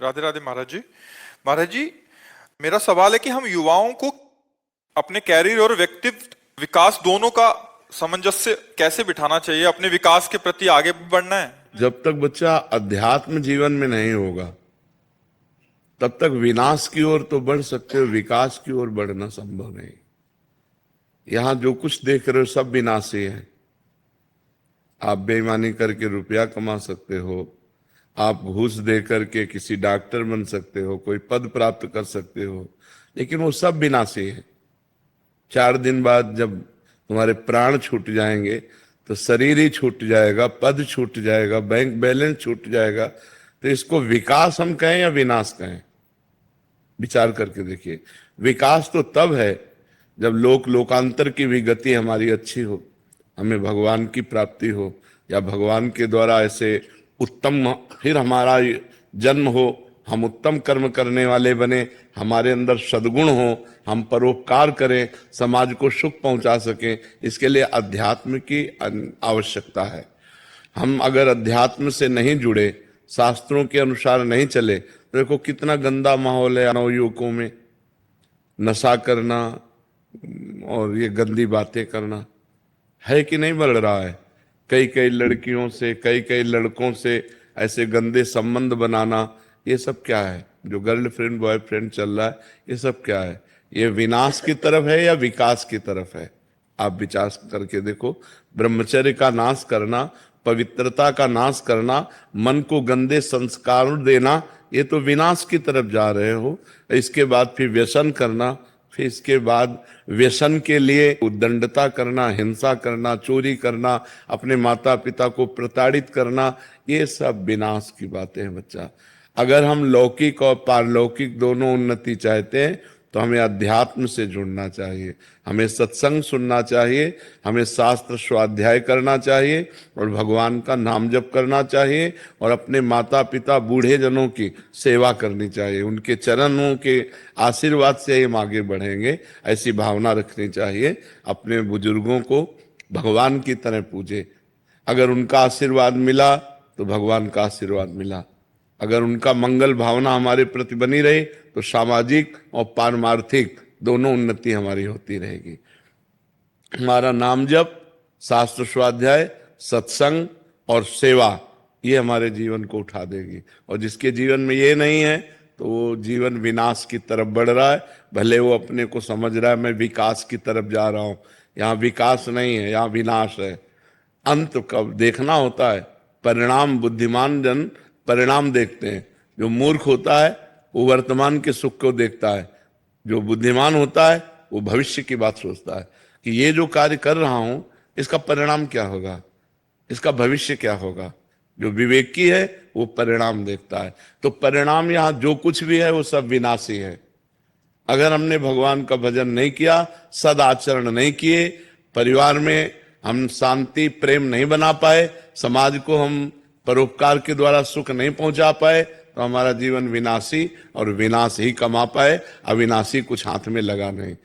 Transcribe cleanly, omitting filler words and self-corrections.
राधे राधे महाराज जी। महाराज जी, मेरा सवाल है कि हम युवाओं को अपने कैरियर और व्यक्तित्व विकास दोनों का सामंजस्य कैसे बिठाना चाहिए? अपने विकास के प्रति आगे बढ़ना है। जब तक बच्चा अध्यात्म जीवन में नहीं होगा तब तक विनाश की ओर तो बढ़ सकते हो, विकास की ओर बढ़ना संभव नहीं। यहां जो कुछ देख रहे हो सब विनाशी है। आप बेईमानी करके रुपया कमा सकते हो, आप घूस दे करके किसी डॉक्टर बन सकते हो, कोई पद प्राप्त कर सकते हो, लेकिन वो सब विनाशी है। 4 दिन बाद जब तुम्हारे प्राण छूट जाएंगे तो शरीर ही छूट जाएगा, पद छूट जाएगा, बैंक बैलेंस छूट जाएगा। तो इसको विकास हम कहें या विनाश कहें? विचार करके देखिए। विकास तो तब है जब लोकांतर की भी गति हमारी अच्छी हो, हमें भगवान की प्राप्ति हो, या भगवान के द्वारा ऐसे उत्तम फिर हमारा जन्म हो, हम उत्तम कर्म करने वाले बने, हमारे अंदर सद्गुण हो, हम परोपकार करें, समाज को सुख पहुंचा सकें। इसके लिए अध्यात्म की आवश्यकता है। हम अगर अध्यात्म से नहीं जुड़े, शास्त्रों के अनुसार नहीं चले, तो देखो कितना गंदा माहौल है नवयुवकों में। नशा करना और ये गंदी बातें करना है कि नहीं बढ़ रहा है? कई कई लड़कियों से, कई कई लड़कों से ऐसे गंदे संबंध बनाना, ये सब क्या है? जो गर्लफ्रेंड बॉयफ्रेंड चल रहा है, ये सब क्या है? ये विनाश की तरफ है या विकास की तरफ है? आप विचार करके देखो। ब्रह्मचर्य का नाश करना, पवित्रता का नाश करना, मन को गंदे संस्कार देना, ये तो विनाश की तरफ जा रहे हो। इसके बाद फिर व्यसन करना, फिर इसके बाद व्यसन के लिए उद्दंडता करना, हिंसा करना, चोरी करना, अपने माता पिता को प्रताड़ित करना, ये सब विनाश की बातें हैं बच्चा। अगर हम लौकिक और पारलौकिक दोनों उन्नति चाहते हैं तो हमें अध्यात्म से जुड़ना चाहिए, हमें सत्संग सुनना चाहिए, हमें शास्त्र स्वाध्याय करना चाहिए और भगवान का नाम जप करना चाहिए और अपने माता पिता बूढ़े जनों की सेवा करनी चाहिए। उनके चरणों के आशीर्वाद से हम आगे बढ़ेंगे, ऐसी भावना रखनी चाहिए। अपने बुजुर्गों को भगवान की तरह पूजे। अगर उनका आशीर्वाद मिला तो भगवान का आशीर्वाद मिला। अगर उनका मंगल भावना हमारे प्रति बनी रहे तो सामाजिक और पारमार्थिक दोनों उन्नति हमारी होती रहेगी। हमारा नाम जप, शास्त्र स्वाध्याय, सत्संग और सेवा, ये हमारे जीवन को उठा देगी। और जिसके जीवन में ये नहीं है तो वो जीवन विनाश की तरफ बढ़ रहा है। भले वो अपने को समझ रहा है मैं विकास की तरफ जा रहा हूं, यहाँ विकास नहीं है, यहाँ विनाश है। अंत कब देखना होता है? परिणाम। बुद्धिमान जन परिणाम देखते हैं। जो मूर्ख होता है वो वर्तमान के सुख को देखता है, जो बुद्धिमान होता है वो भविष्य की बात सोचता है कि ये जो कार्य कर रहा हूं इसका परिणाम क्या होगा, इसका भविष्य क्या होगा। जो विवेकी है वो परिणाम देखता है। तो परिणाम यहां जो कुछ भी है वो सब विनाशी है। अगर हमने भगवान का भजन नहीं किया, सदाचरण नहीं किए, परिवार में हम शांति प्रेम नहीं बना पाए, समाज को हम परोपकार के द्वारा सुख नहीं पहुंचा पाए, तो हमारा जीवन विनाशी और विनाश ही कमा पाए। अविनाशी कुछ हाथ में लगा नहीं।